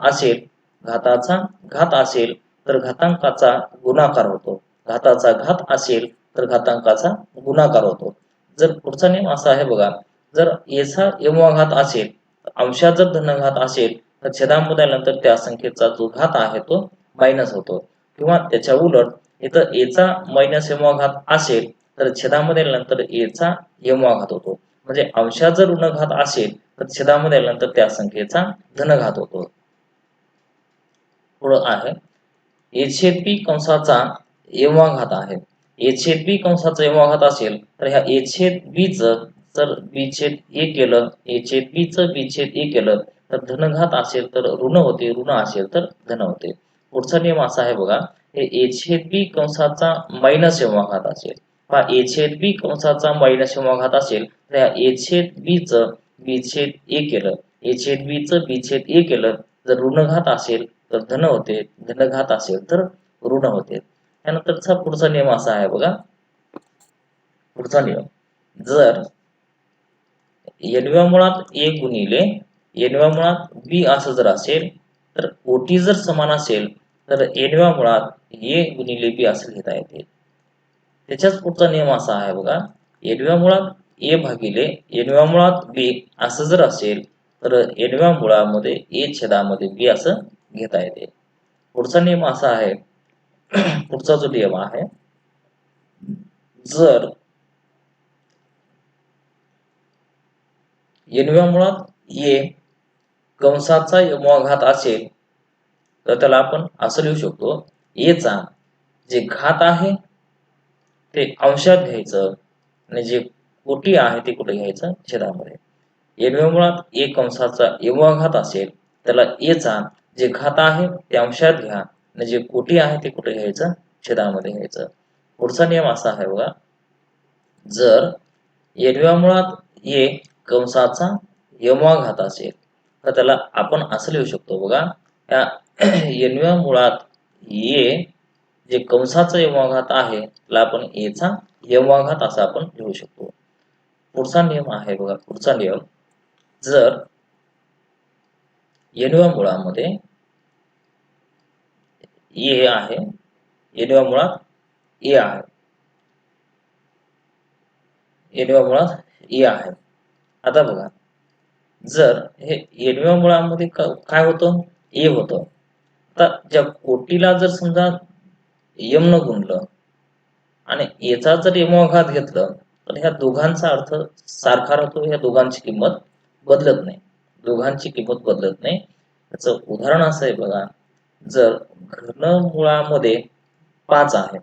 असेल तर घातांकाचा गुणाकार होतो. घाताचा घात असेल तर घातांकाचा गुणाकार होतो. जर पुढचा नियम असा आहे बघा, जर एचा एमवा घात असेल, अंशात जर धनघात असेल तर छेदामध्ये आल्यानंतर त्या संख्येचा जो घात आहे तो मायनस होतो. किंवा त्याच्या उलट इथं एचा मायनस एमवा घात असेल तर छेदामध्ये आल्यानंतर एचा एमवा घात होतो. म्हणजे अंशात जर ऋण घात असेल तर छेदामध्ये आल्यानंतर त्या संख्येचा धनघात होतो. पुढं आहे ए छेद बी कंसाचा एमवा घात आहे. ए छेद बी कंसाचा एमवा घात असेल तर ह्या ए छेद बी जर बी छेद ए केलं, ए छेद बी चं बी छेद ए केलं तर धनघात असेल तर ऋण होते, ऋण असेल तर धन होते. पुढचा नियम असा आहे बघा, हे ए छेद बी कंसाचा मायनस एमवा घात असेल. हा ए छेद बी कंसाचा मायनस एमवा घात असेल तर ह्या ए छेद बी चं बी छेद ए केलं, ए छेद बी चं बी छेद ए केलं जर ऋणघात असेल तर धन होते, धनघात असेल तर ऋण होते. त्यानंतरचा पुढचा नियम असा आहे बघा, पुढचा नियम जर एनव्या मुळात ए गुणिले एनव्या मुळात बी असं जर असेल तर ओटी जर समान असेल तर एनव्या मुळात ए गुणिले बी असं लिहिता येते. त्याच्याच पुढचा नियम असा आहे बघा, एनव्या मुळात ए भागिले एनव्या मुळात बी असं जर असेल तर एनव्या मुळामध्ये ए छेदामध्ये बी असं घेता येते. पुढचा नियम असा आहे, पुढचा जो नियम आहे, जर एनव्या मुळात ए कंसाचा एमवा घात असेल तर त्याला आपण असं लिहू शकतो, एचा जे घात आहे ते अंशात घ्यायचं आणि जे कोटी आहे ते कुठे घ्यायचं, छेदामध्ये. एनव्या मुळात ए कंसाचा एमवा घात असेल त्याला एचा जे घात आहे ते अंशात घ्या आणि जे कोटी आहे ते कुठे घ्यायचं, छेदामध्ये घ्यायचं. पुढचा नियम असा आहे बघा, जर एनव्या मुळात ए कंसाचा एमवा घात असेल तर त्याला आपण असं लिहू शकतो बघा, या एनव्या मुळात ए जे कंसाचा एमवा घात आहे त्याला आपण एचा एमवा घात असा आपण लिहू शकतो. पुढचा नियम आहे बघा, पुढचा नियम जर एनव्या मुळामध्ये ए आहे, एनव्या मुळात ए आहे, एनव्या मुळात ए आहे. आता बघा, जर हे एनव्या मुळामध्ये काय होतं, ए होतं. आता ज्या कोटीला जर समजा एम न गुणलं आणि एचा जर एमवा घात घेतलं तर ह्या दोघांचा अर्थ सारखा राहतो, ह्या दोघांची किंमत बदलत नाही, दोघांची किंमत बदलत नाही. त्याचं उदाहरण असं आहे बघा, जर घनमुळामध्ये 5 आहे,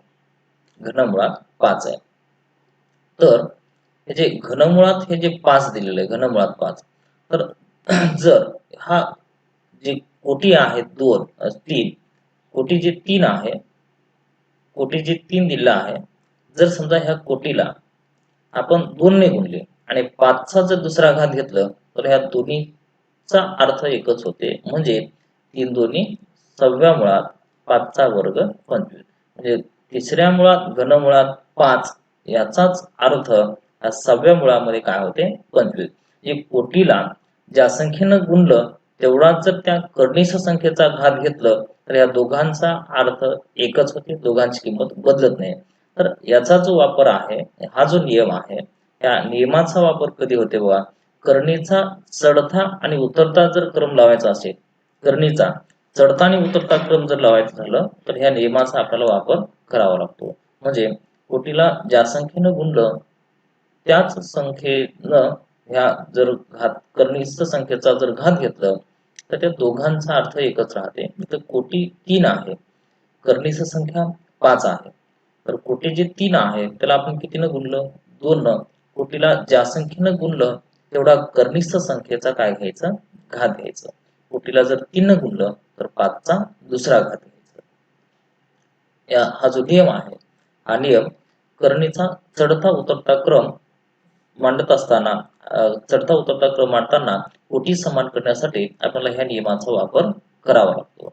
घनमुळात 5 आहे, तर हे जे घनमुळात हे जे 5 दिलेलं आहे, घनमुळात 5, तर जर हा जे कोटी आहे 2 3, कोटी जे 3 आहे, कोटी जे 3 दिलेलं आहे, जर समजा ह्या कोटीला आपण 2 ने गुणले आणि 5चा जर दुसरा घात घेतलं तर ह्या दोन्हीचा अर्थ एकच होते. म्हणजे 3 दोन्ही 6व्या मुळात 5चा वर्ग 25. म्हणजे तिसऱ्या मुळात घनमुळात 5 याचाच अर्थ या 6व्या मुळामध्ये काय होते, 25. जे कोटीला ज्या संख्येनं गुणलं तेवढाच जर त्या कर्णिश संख्येचा घात घेतलं तर या दोघांचा अर्थ एकच होते, दोघांची किंमत बदलत नाही. तर याचा जो वापर आहे, हा जो नियम आहे, या नियमाचा वापर कधी होते बघा, करणीचा चढता आणि उतरता जर क्रम लावायचा असेल, करणीचा चढता आणि उतरता क्रम जर लावायचं झालं तर ह्या नियमाचा आपल्याला वापर करावा लागतो. म्हणजे कोटीला ज्या संख्येनं गुणलं त्याच संख्येनं ह्या जर घात कर्णिस्थ संख्येचा जर घात घेतलं तर त्या दोघांचा अर्थ एकच राहते. इथं कोटी 3 आहे, कर्णिस्थ संख्या 5 आहे, तर कोटी जे 3 आहे त्याला आपण कितीनं गुणलं, 2 न. कोटीला ज्या संख्येनं गुणलं तेवढा कर्णिस्थ संख्येचा काय घ्यायचा, घात घ्यायचा. कोटीला जर 3 न गुणलं तर 5चा दुसरा घात घ्यायचा. हा जो नियम आहे, हा नियम करणीचा चढता उतरता क्रम मांडत असताना, चढता उतरता क्रम मांडताना कोटी समान करण्यासाठी आपल्याला ह्या नियमाचा वापर करावा लागतो.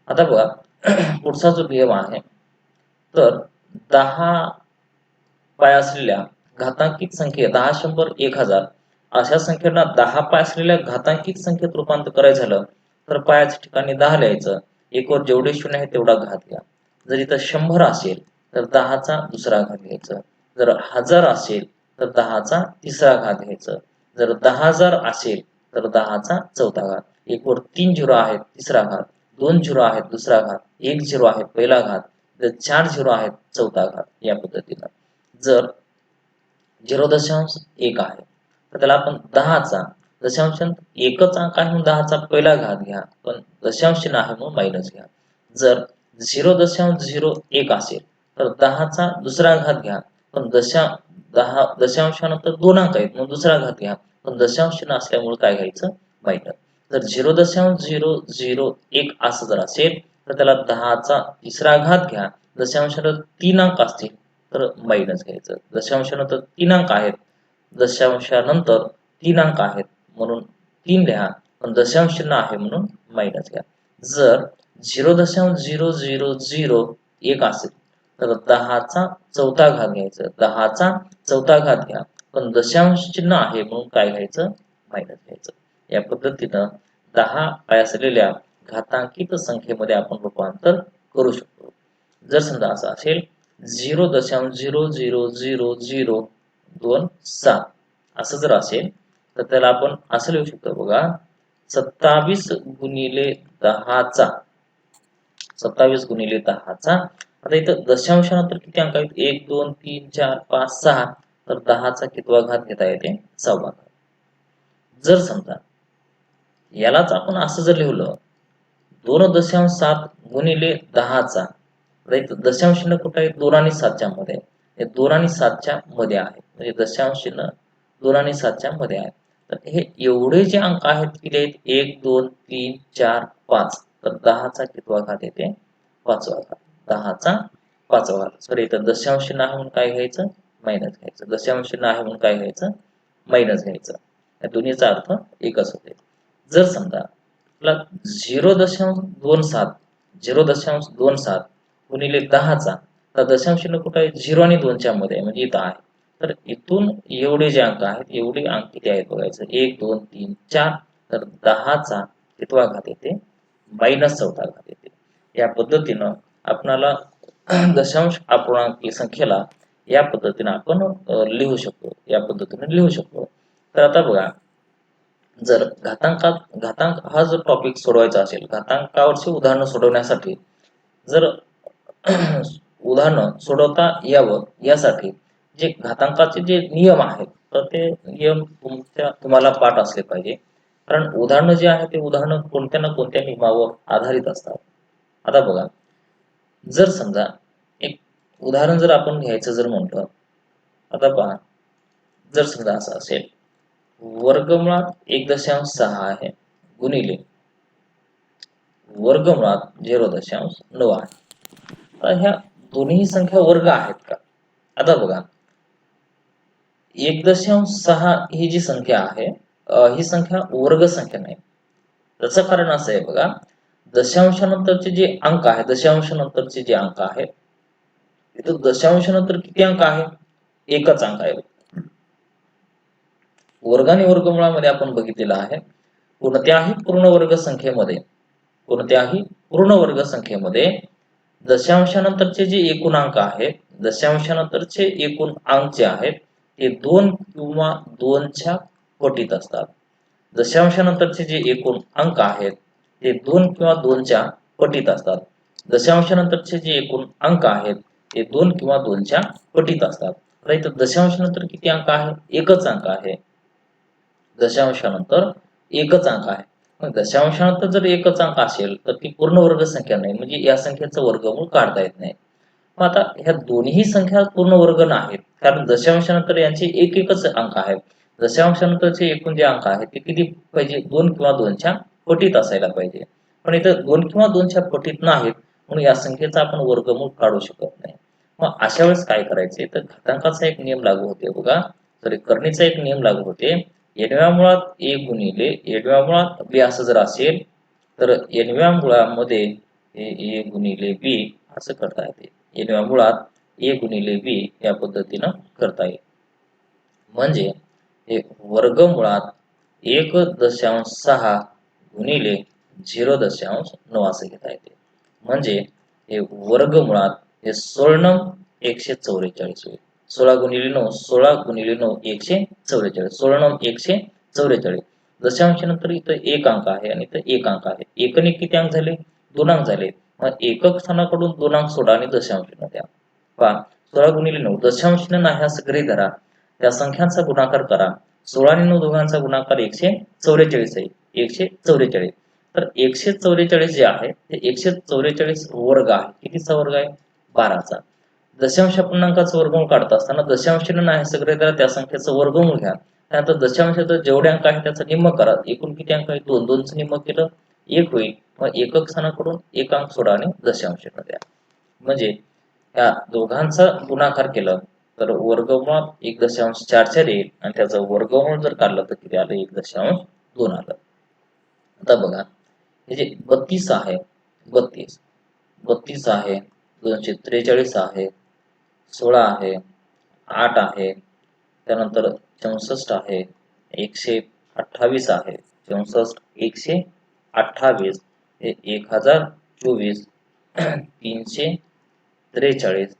आता बघा, पुढचा जो नियम आहे, तर 10 पाय असलेल्या घातांकित संख्ये 10, 100, 1000 अशा संख्येला 10 पाय असलेल्या घातांकित संख्येत रूपांतर करायचं झालं तर पायाच्या ठिकाणी 10 लिहायचं, 1 वर जेवढे शून्य आहे तेवढा घात घ्या. जर इथं 100 असेल तर 10चा दुसरा घात घ्यायचा. जर 1000 असेल तर 10चा तिसरा घात घ्यायचा. जर 10,000 असेल तर 10चा चौथा घात. 1 वर 3 झिरो आहेत तिसरा घात, 2 झिरो आहेत दुसरा घात, 1 झिरो आहे पहिला घात, तर 4 झिरो आहेत चौथा घात. या पद्धतीनं जर 0.1 आहे तर त्याला आपण 10चा दशांश एकच अंक आहे म्हणून 10चा पहिला घात घ्या, पण दशांश चिन्ह आहे म्हणून मायनस घ्या. जर 0.01 असेल तर 10चा दुसरा घात घ्या, पण 10 दशांशानंतर 2 अंक आहेत म्हणून दुसरा घात घ्या, पण दशांश चिन्ह असल्यामुळे काय घ्यायचं मायनस. जर 0.001 असं जर असेल तर त्याला 10चा तिसरा घात घ्या, दशांशानंतर 3 अंक असतील तर मायनस घ्यायचं. दशांशानंतर 3 अंक आहेत, दशांशानंतर 3 अंक आहेत म्हणून 3 लिहा, पण दशांश चिन्ह आहे म्हणून मायनस घ्या. जर 0.0001 असेल तर 10चा चौथा घात घ्यायचा. 10चा चौथा घात घ्या, पण दशांश चिन्ह आहे म्हणून काय घ्यायचं मायनस घ्यायचं. या पद्धतीनं 10 काय असलेल्या घातांकित संख्येमध्ये आपण रूपांतर करू शकतो. जर समजा असं असेल 0.00027 असं जर असेल तर त्याला आपण असं लिहू शकतो बघा, 27 गुणिले 10चा 27 गुणिले 10चा. आता इथं दशांशानंतर किती अंक आहेत 1 2 3 4 5 6, तर 10चा कितवा घात घेता येते 6वा घात. जर समजा यालाच आपण असं जर लिहिलं 2.7 गुणिले 10चा, इथं दशांश चिन्ह कुठे आहे 2 आणि 7च्या मध्ये, हे 2 आणि 7च्या मध्ये आहे म्हणजे दशांश चिन्ह 2 आणि 7च्या मध्ये आहे. तर हे एवढे जे अंक आहेत किती आहेत 1 2 3 4 5, तर 10चा कितवा घात येते 5वा घात. 10चा 5वा घात. सॉरी इथं दशांश चिन्ह आहे म्हणून काय घ्यायचं मायनस घ्यायचं. दशांश चिन्ह आहे म्हणून काय घ्यायचं मायनस घ्यायचं. या दोन्हीचा अर्थ एकच होते. जर समजा आपला 0.27 गुणिले 10चा, तर दशांश चिन्ह कुठे आहे 0 आणि 2च्या मध्ये म्हणजे इथं आहे. तर इथून एवढे जे अंक आहेत एवढे अंक किती आहेत बघायचं 1 2 3 4, तर 10चा कितवा घात येते मायनस चौथा घात येते. या पद्धतीनं आपणाला दशांश अपूर्णांकी संख्येला या पद्धतीने आपण लिहू शकतो. या पद्धतीने लिहू शकतो. तर आता बघा, जर घातांक हा जो टॉपिक सोडवायचा असेल, घातांकावरची उदाहरणं सोडवण्यासाठी जर उदाहरणं सोडवता यावं यासाठी जे घातांकाचे जे नियम आहेत तर ते नियम तुम्हाला पाठ असले पाहिजे. कारण उदाहरणं जे आहे ते उदाहरणं कोणत्या ना कोणत्या नियमावर आधारित असतात. आता बघा, जर समजा एक उदाहरण जर आपण घ्यायचं जर म्हटलं, आता पहा, जर समजा असं असेल वर्गमुळात 1.6 आहे गुणिले वर्गमुळात 0.9 आहे. आता ह्या दोन्ही संख्या वर्ग आहेत का? आता बघा 1.6 ही जी संख्या आहे ही संख्या वर्ग संख्या नाही. त्याचं कारण असं आहे बघा, दशांशानंतरचे जे अंक आहेत दशांशानंतरचे जे अंक आहेत इथं दशांशानंतर किती अंक आहे एकच अंक आहे. वर्ग आणि वर्गमुळामध्ये आपण बघितलेलं आहे कोणत्याही पूर्ण वर्ग संख्येमध्ये दशांशानंतरचे जे एकूण अंक आहेत दशांशानंतरचे एकूण अंक जे आहेत ते 2 किंवा 2च्या पटीत असतात. दशांशानंतरचे जे एकूण अंक आहेत ते 2 किंवा 2च्या पटीत असतात. दशांशानंतरचे जे एकूण अंक आहेत ते 2 किंवा 2च्या पटीत असतात. तर इथं दशांशानंतर किती अंक आहे एकच अंक आहे. दशांशानंतर एकच अंक आहे. मग दशांशानंतर जर एकच अंक असेल तर ती पूर्ण वर्ग संख्या नाही, म्हणजे या संख्येचं वर्गमूळ काढता येत नाही. मग आता ह्या दोन्ही संख्या पूर्ण वर्ग नाहीत कारण दशांशानंतर यांचे एकच अंक आहेत. दशांशानंतरचे एकूण जे अंक आहेत ते किती पाहिजे 2 किंवा 2च्या पटीत असायला पाहिजे. पण इथं 2 किंवा 2च्या पटीत नाहीत म्हणून या संख्येचा आपण वर्गमूळ काढू शकत नाही. मग अशा वेळेस काय करायचे तर घातांकाचा एक नियम लागू होते बघा, सॉरी करणीचा एक नियम लागू होते. एनव्या मुळात a गुणिले एनव्या मुळात b असं जर असेल तर एनव्या मुळामध्ये a गुणिले b असं करता येते. एनव्या मुळात a गुणिले b या पद्धतीनं करता येईल. म्हणजे हे वर्गमुळात 1.6 गुणिले 0.9 असं घेता येते. म्हणजे हे वर्गमुळात हे 16 144 होईल. 16 गुणिले 9 16 गुणिले 9 144. 16 144. दशांश नंतर इथं एक अंक आहे आणि इथं एक अंक आहे. एकने किती अंक झाले? 2 अंक झाले. मग एकक स्थानाकडून 2 अंक सोडा आणि दशांश न द्या. पहा 16 गुणिले 9 दशांश न नाही असं गृहीत धरा. त्या संख्यांचा गुणाकार करा. 16 आणि 9 दोघांचा गुणाकार 144 आहे. 144. तर 144 जे आहे ते 144 वर्ग आहे. कितीचा वर्ग आहे? 12चा. दशांश पूर्णांकाचं वर्गमूळ काढत असताना दशांशाने नाही असं गृहीत धरा, त्या संख्येचं वर्गमूळ घ्या. त्यानंतर दशांशाचं जेवढे अंक आहे त्याचं निम्म करा. एकूण किती अंक आहे? 2. 2चं निम्म केलं 1 होईल. मग एकक स्थानाकडून एक अंक सोडा आणि दशांश न द्या. म्हणजे या दोघांचा गुणाकार केलं तर वर्गमूळात 1.44 येईल आणि त्याचं वर्गमूळ जर काढलं तर किती आलं? 1.2 आलं. आता बघा हे जे 32 आहे, 32 आहे, 243 आहे, 16 आहे, 8 आहे, त्यानंतर 64 आहे, 128 आहे, 64 128 हे 1024 343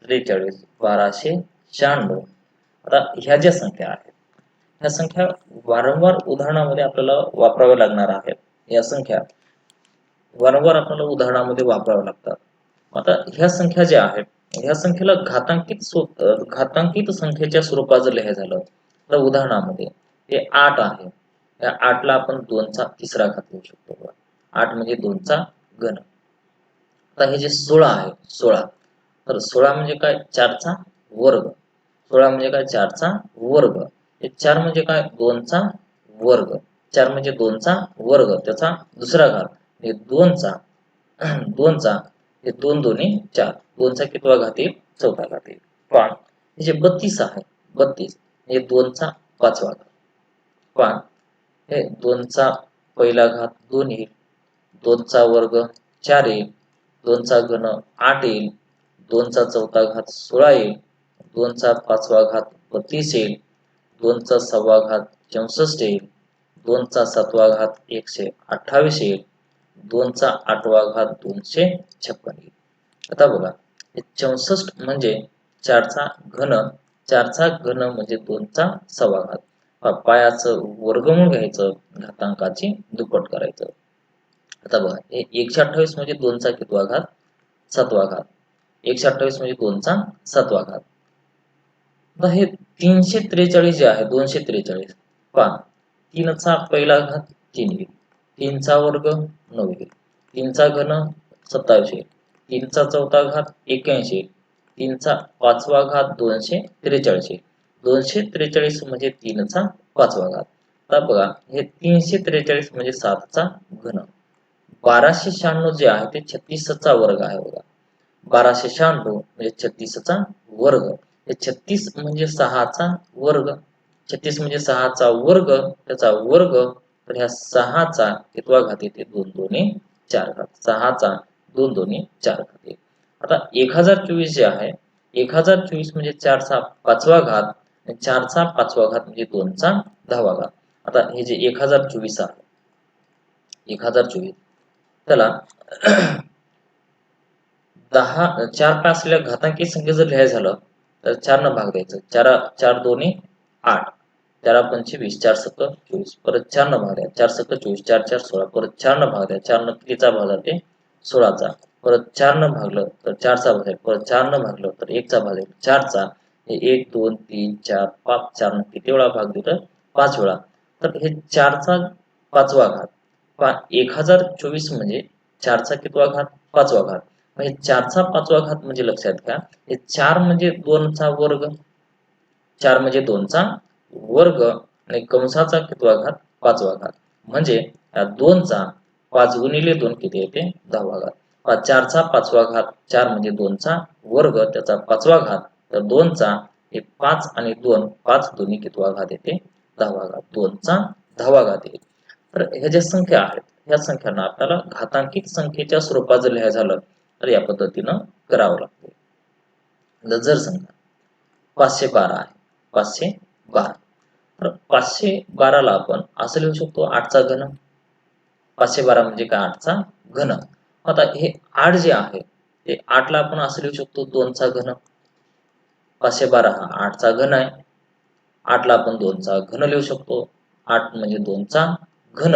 343 1296. आता ह्या ज्या संख्या आहेत ह्या संख्या वारंवार उदाहरणामध्ये आपल्याला वापराव्या लागणार आहेत. या संख्या वारंवार आपल्याला उदाहरणामध्ये वापराव्या लागतात. आता ह्या संख्या ज्या आहेत ह्या संख्येला घातांकित संख्येच्या स्वरूपात जर लिहायचं झालं तर उदाहरणामध्ये हे 8 आहे. या 8ला आपण 2चा तिसरा घात लिहू शकतो बघा. 8 म्हणजे 2चा घन. आता हे जे 16 आहे 16 तर 16 म्हणजे काय? 4चा वर्ग. 16 म्हणजे काय? 4चा वर्ग. हे 4 म्हणजे काय? 2चा वर्ग. 4 म्हणजे 2चा वर्ग त्याचा दुसरा घात. हे 2चा 2चा हे 2 दोन्ही 4. 2चा कितवा घात येईल? चौथा घात येईल. पहा हे जे 32 आहे 32 हे 2चा पाचवा घात. पहा हे 2चा पहिला घात 2 येईल. 2चा वर्ग 4 येईल. 2चा घन 8 येईल. 2चा चौथा घात 16 येईल. 2चा पाचवा घात 32 येईल. 2चा सहावा घात 64 येईल. 2चा सातवा घात 128 येईल. 2चा आठवा घात 256 येईल. आता बघा 64 म्हणजे 4चा घन. 4चा घन म्हणजे 2चा सहावा घात. पायाचं वर्गमूळ घ्यायचं, घातांकाची दुप्पट करायचं. आता बघा हे 128 म्हणजे 2चा कितवा घात? सातवा घात. 128 म्हणजे 2चा सातवा घात. आता हे 343 जे आहे 243 पहा 3चा पहिला घात 3 येईल. 3चा वर्ग 9 येईल. 3चा घन 27 येईल. 3चा चौथा घात 81 येईल. 3चा पाचवा घात 243 येईल. 243 म्हणजे 3चा पाचवा घात. आता बघा हे 343 म्हणजे 7चा घन. 1296 जे आहे ते 36चा वर्ग आहे बघा. 1296 म्हणजे 36चा वर्ग. हे 36 म्हणजे 6चा वर्ग. 36 म्हणजे 6चा वर्ग त्याचा वर्ग. तर ह्या 6चा कितवा घात येते? 2 दोन्ही 4 घात. 6चा 2 दोन्ही 4 घात येईल. आता 1024 जे आहे 1024 म्हणजे 4चा पाचवा घात. 4चा पाचवा घात म्हणजे 2चा 10वा घात. आता हे जे 1024 आहे 1024 त्याला 4 का असलेल्या घातांकी संख्या जर लिहायचं झालं तर 4 न भाग द्यायचं. 4 दोन्ही 8. 4 पंचे 20 4 सक 24. परत 4 न भाग द्या. 4 सक 24 4 4 16. परत 4 न भाग द्या. 4 न कितीचा भाग जाते? 16चा. परत 4 न भागलं तर 4चा भाग जाईल. परत 4 न भागलं तर 1चा भाग जाईल. 4चा हे 1 2 3 4 5 4 न किती वेळा भाग दिलं? 5 वेळा. तर हे 4चा पाचवा घात. पहा 1024 म्हणजे 4चा कितवा घात? पाचवा घात. म्हणजे 4चा पाचवा घात म्हणजे लक्षात घ्या हे 4 म्हणजे 2चा वर्ग. 4 म्हणजे 2चा वर्ग आणि कंसाचा कितवा घात? पाचवा घात. म्हणजे या 2चा 5 गुणिले 2 किती येते? 10वा घात. 4चा पाचवा घात 4 म्हणजे 2चा वर्ग त्याचा पाचवा घात. तर 2चा हे 5 आणि 2 5 दोन्ही कितवा घात येते? 10वा घात. 2चा 10वा घात येईल. तर ह्या ज्या संख्या आहेत ह्या संख्यांना आपल्याला घातांकित संख्येच्या स्वरूपात जर लिहायचं झालं तर या पद्धतीनं करावं लागते. जर समजा 512 आहे 512 तर 512 ला आपण असं लिहू शकतो 8चा घन. 512 म्हणजे काय? 8चा घन. आता हे 8 जे आहे ते 8 ला आपण असं लिहू शकतो 2 चा घन. 512 हा 8 चा घन आहे. 8 ला आपण 2 चा घन लिहू शकतो. 8 म्हणजे 2 चा घन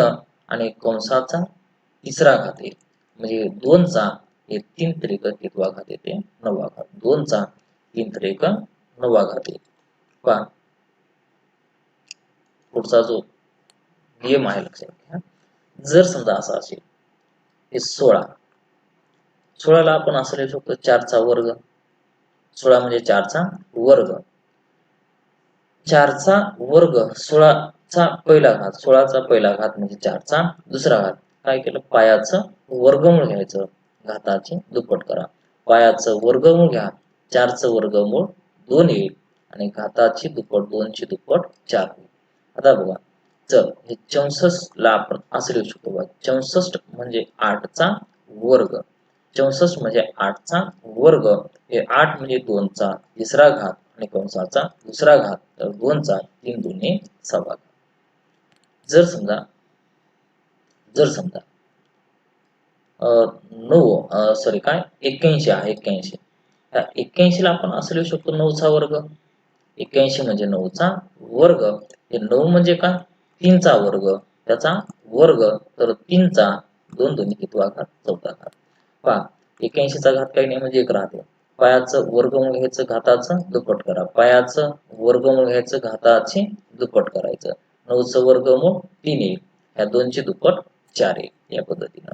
आणि कंसाचा तिसरा घात येईल. म्हणजे 2 चा हे 3 त्रिक कितवा घात येते 9वा घात. 2 चा 3 त्रिक 9वा घात येईल. पहा पुढचा जो नियम आहे लक्षात घ्या. जर समजा असा असेल हे 16 ला आपण असं लिहू शकतो 4 चा वर्ग. 16 म्हणजे 4 चा वर्ग. 4 चा वर्ग 16 चा पहिला घात. 16 चा पहिला घात म्हणजे 4 चा दुसरा घात. काय केलं पायाचं वर्गमूळ घ्यायचं, घाताची दुप्पट करा. पायाचं वर्गमूळ घ्या, 4 चं वर्गमूळ 2 येईल आणि घाताची दुप्पट 2 ची दुप्पट 4 होईल. आता बघा चल हे 64 ला आपण असं लिहू शकतो बघा. 64 म्हणजे 8 चा वर्ग. 64 म्हणजे 8 चा वर्ग. हे 8 म्हणजे 2 चा तिसरा घात आणि कंसाचा दुसरा घात. तर 2 चा 3 दुने 6. जर समजा 81 आहे 81. त्या 81 ला आपण असं लिहू शकतो 9 चा वर्ग. 81 म्हणजे 9 चा वर्ग. हे 9 म्हणजे काय 3 चा वर्ग. त्याचा वर्ग तर 3 चा 2 दोन्ही कितवा घात 4था घात. पहा 81 चा घात काही नाही म्हणजे 1 राहते. पायाचं वर्गमूळ घ्यायचं, घाताचं दुप्पट करा. पायाचं वर्गमूळ घ्यायचं, घाताचे दुप्पट करायचं. 9 चं वर्गमूळ 3 येईल. ह्या 2 ची दुप्पट 4 येईल. या पद्धतीनं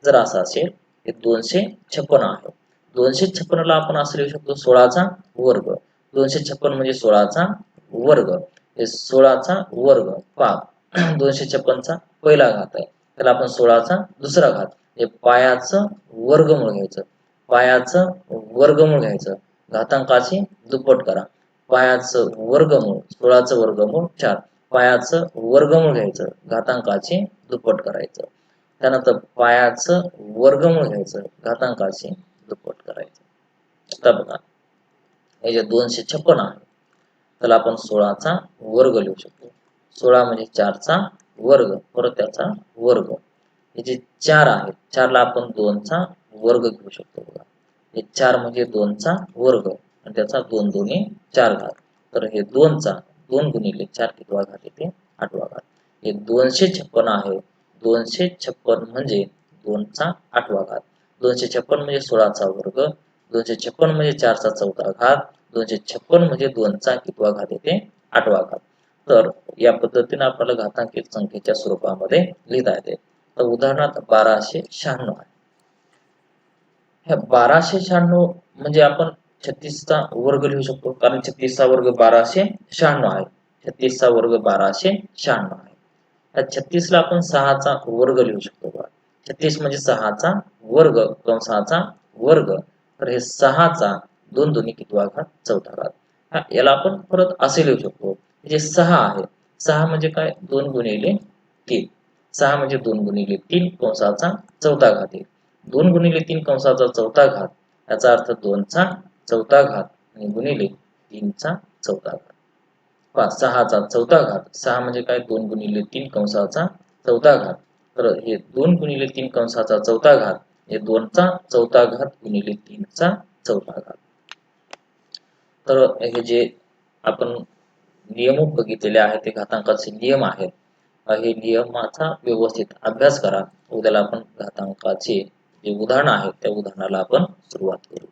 जर असं असेल हे 256 आहे. 256 ला आपण असं लिहू शकतो 16 चा वर्ग. 256 म्हणजे 16 चा वर्ग. हे 16 चा वर्ग. पहा 256 चा पहिला घात आहे. त्याला आपण 16 चा दुसरा घात. हे पायाचं वर्गमूळ घ्यायचं. पायाचं वर्गमूळ घ्यायचं. घातांकाची दुप्पट करा. पायाचं वर्गमूळ 16 चं वर्गमूळ 4. पायाचं वर्गमूळ घ्यायचं. घातांकाची दुप्पट करायचं. त्यानंतर पायाचं वर्गमूळ घ्यायचं. घातांकाची दुप्पट करायचं. आता बघा हे जे 256 आहे त्याला आपण 16 चा वर्ग लिहू शकतो. 16 म्हणजे 4 चा वर्ग परत त्याचा वर्ग. हे जे 4 आहे 4 ला आपण 2 चा वर्ग घेऊ शकतो बघा. हे 4 म्हणजे 2 चा वर्ग आणि त्याचा 2 दोन्ही 4 घात. तर हे 2 चा 2 गुणिले 4 कितवा घात येते 8वा घात. हे 256 आहे. 256 म्हणजे 2 चा 8वा घात. 256 म्हणजे 16 चा वर्ग. 256 म्हणजे 4 चा 4था घात. 256 म्हणजे 2 चा कितवा घात येते 8वा घात. तर या पद्धतीने आपल्याला घातांकित संख्येच्या स्वरूपामध्ये लिहिता येते. तर उदाहरणार्थ 1296 आहे. ह्या 1296 म्हणजे आपण 36 चा वर्ग लिहू शकतो कारण 36 चा वर्ग 1296 आहे. 36 चा वर्ग 1296 आहे. या 36 ला आपण 6 चा वर्ग लिहू शकतो बघा. 36 म्हणजे 6 चा वर्ग कंसाचा वर्ग. तर हे 6 चा 2 दोन्ही कितवा घात 4था घात. याला आपण परत असे लिहू शकतो. जे 6 आहे 6 म्हणजे काय 2 गुणिले 3. 6 म्हणजे 2 गुणिले 3 कंसाचा 4था घात येईल. 2 गुणिले 3 कंसाचा 4था घात याचा अर्थ 2 चा 4था घात आणि गुणिले 3 चा 4था घात. पहा 6 चा 4था घात. 6 म्हणजे काय 2 गुणिले 3 कंसाचा 4था घात. तर हे 2 गुणिले 3 कंसाचा 4था घात हे 2 चा 4था घात गुणिले 3 चा 4था घात. तर हे जे आपण नियम बघितलेले आहेत ते घातांकाचे नियम आहेत. हे नियमाचा व्यवस्थित अभ्यास करा. उद्याला आपण घातांकाचे जे उदाहरण आहे त्या उदाहरणाला आपण सुरुवात करू.